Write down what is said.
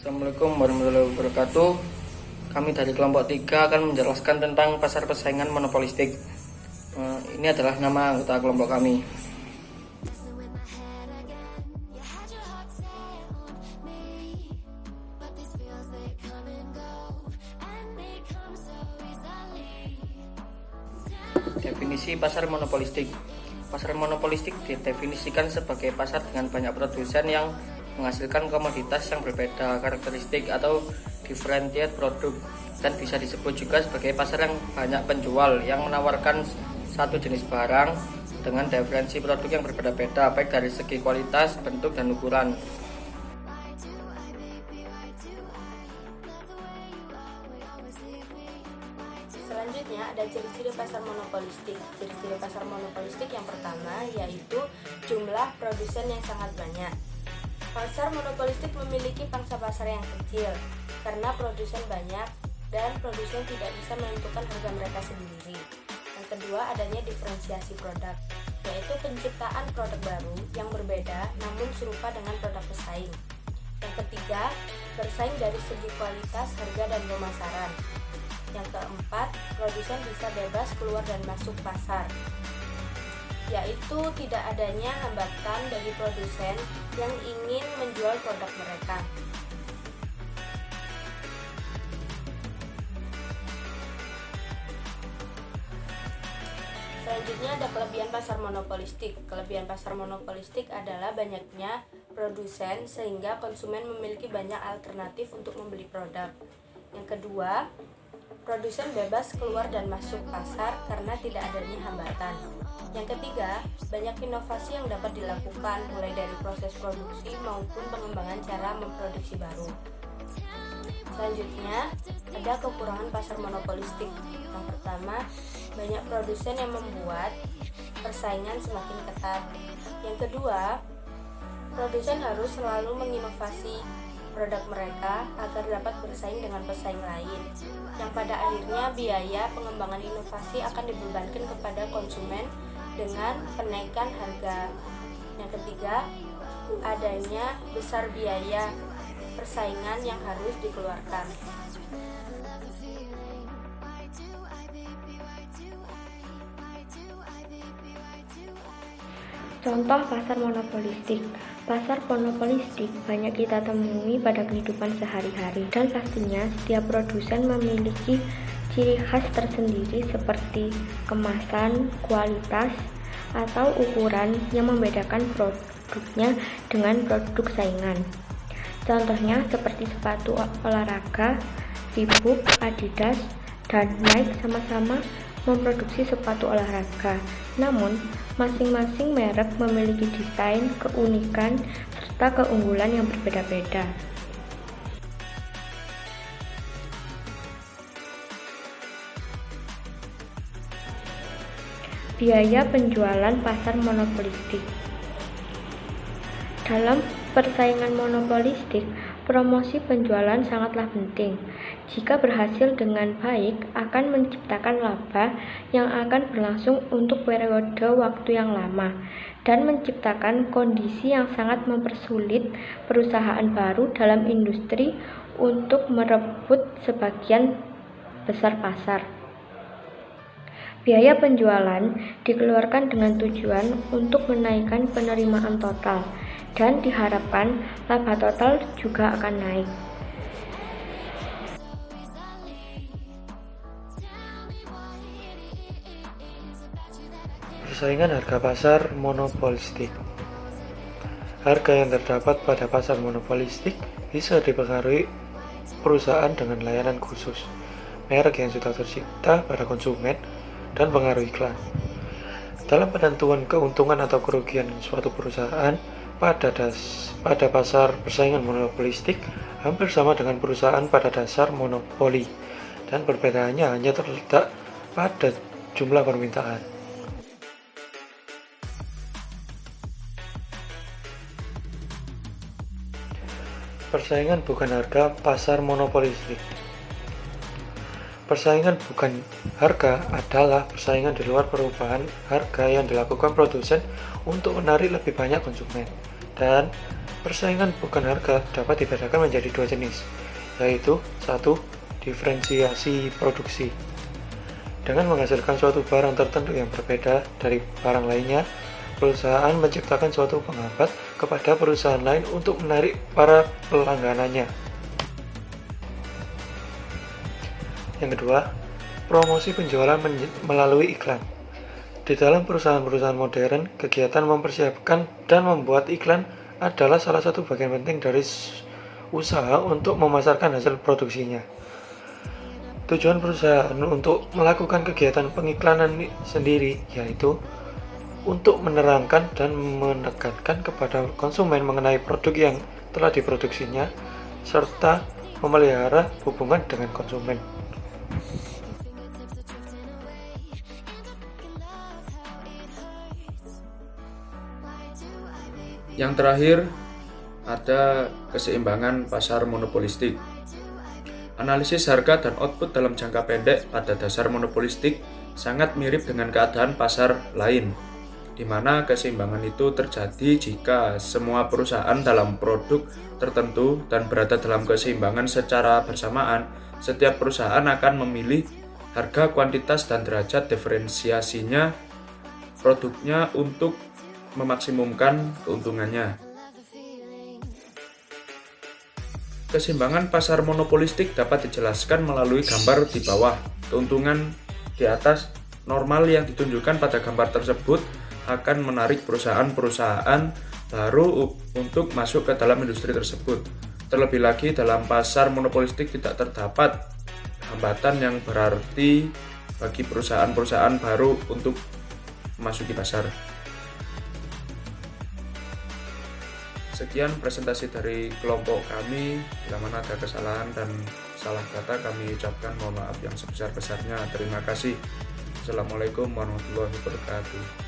Assalamualaikum warahmatullahi wabarakatuh. Kami dari kelompok 3 akan menjelaskan tentang pasar persaingan monopolistik. Ini adalah nama anggota kelompok kami. Definisi pasar monopolistik. Pasar monopolistik didefinisikan sebagai pasar dengan banyak produsen yang menghasilkan komoditas yang berbeda karakteristik atau differentiated produk, dan bisa disebut juga sebagai pasar yang banyak penjual yang menawarkan satu jenis barang dengan diferensi produk yang berbeda-beda baik dari segi kualitas, bentuk, dan ukuran. Selanjutnya ada ciri-ciri pasar monopolistik. Ciri-ciri pasar monopolistik yang pertama yaitu jumlah produsen yang sangat banyak. Pasar monopolistik memiliki pangsa pasar yang kecil karena produsen banyak dan produsen tidak bisa menentukan harga mereka sendiri. Yang kedua, adanya diferensiasi produk, yaitu penciptaan produk baru yang berbeda namun serupa dengan produk pesaing. Yang ketiga, bersaing dari segi kualitas, harga, dan pemasaran. Yang keempat, produsen bisa bebas keluar dan masuk pasar, yaitu tidak adanya hambatan bagi produsen yang ingin menjual produk mereka. Selanjutnya ada kelebihan pasar monopolistik. Kelebihan pasar monopolistik adalah banyaknya produsen sehingga konsumen memiliki banyak alternatif untuk membeli produk. Yang kedua, produsen bebas keluar dan masuk pasar karena tidak adanya hambatan. Yang ketiga, banyak inovasi yang dapat dilakukan mulai dari proses produksi maupun pengembangan cara memproduksi baru. Selanjutnya, ada kekurangan pasar monopolistik. Yang pertama, banyak produsen yang membuat persaingan semakin ketat. Yang kedua, produsen harus selalu menginovasi produk mereka agar dapat bersaing dengan pesaing lain, yang pada akhirnya biaya pengembangan inovasi akan dibebankan kepada konsumen dengan kenaikan harga. Yang ketiga, adanya besar biaya persaingan yang harus dikeluarkan. Contoh pasar monopolistik. Pasar monopolistik banyak kita temui pada kehidupan sehari-hari, dan pastinya setiap produsen memiliki ciri khas tersendiri seperti kemasan, kualitas, atau ukuran yang membedakan produknya dengan produk saingan. Contohnya seperti sepatu olahraga, Reebok, Adidas, dan Nike sama-sama memproduksi sepatu olahraga. Namun, masing-masing merek memiliki desain, keunikan, serta keunggulan yang berbeda-beda. Biaya penjualan pasar monopolistik. Dalam persaingan monopolistik, promosi penjualan sangatlah penting. Jika berhasil dengan baik, akan menciptakan laba yang akan berlangsung untuk periode waktu yang lama dan menciptakan kondisi yang sangat mempersulit perusahaan baru dalam industri untuk merebut sebagian besar pasar. Biaya penjualan dikeluarkan dengan tujuan untuk menaikkan penerimaan total, dan diharapkan laba total juga akan naik. Persaingan harga pasar monopolistik. Harga yang terdapat pada pasar monopolistik bisa dipengaruhi perusahaan dengan layanan khusus, merek yang sudah tercipta pada konsumen, dan pengaruh iklan. Dalam penentuan keuntungan atau kerugian suatu perusahaan pada pasar persaingan monopolistik hampir sama dengan perusahaan pada dasar monopoli, dan perbedaannya hanya terletak pada jumlah permintaan. Persaingan bukan harga pasar monopolistik. Persaingan bukan harga adalah persaingan di luar perubahan harga yang dilakukan produsen untuk menarik lebih banyak konsumen, dan Persaingan bukan harga dapat dibedakan menjadi dua jenis, yaitu 1. Diferensiasi produksi. Dengan menghasilkan suatu barang tertentu yang berbeda dari barang lainnya, perusahaan menciptakan suatu penghambat kepada perusahaan lain untuk menarik para pelangganannya. Yang kedua, promosi penjualan melalui iklan. Di dalam perusahaan-perusahaan modern, kegiatan mempersiapkan dan membuat iklan adalah salah satu bagian penting dari usaha untuk memasarkan hasil produksinya. Tujuan perusahaan untuk melakukan kegiatan pengiklanan sendiri yaitu untuk menerangkan dan menekankan kepada konsumen mengenai produk yang telah diproduksinya serta memelihara hubungan dengan konsumen. Yang terakhir, ada keseimbangan pasar monopolistik. Analisis harga dan output dalam jangka pendek pada dasar monopolistik sangat mirip dengan keadaan pasar lain, di mana keseimbangan itu terjadi jika semua perusahaan dalam produk tertentu dan berada dalam keseimbangan secara bersamaan. Setiap perusahaan akan memilih harga, kuantitas, dan derajat diferensiasinya produknya untuk memaksimumkan keuntungannya. Keseimbangan pasar monopolistik dapat dijelaskan melalui gambar di bawah. Keuntungan di atas normal yang ditunjukkan pada gambar tersebut akan menarik perusahaan-perusahaan baru untuk masuk ke dalam industri tersebut. Terlebih lagi, dalam pasar monopolistik tidak terdapat hambatan yang berarti bagi perusahaan-perusahaan baru untuk memasuki pasar. Sekian presentasi dari kelompok kami. Bila mana ada kesalahan dan salah kata, kami ucapkan mohon maaf yang sebesar-besarnya. Terima kasih. Assalamualaikum warahmatullahi wabarakatuh.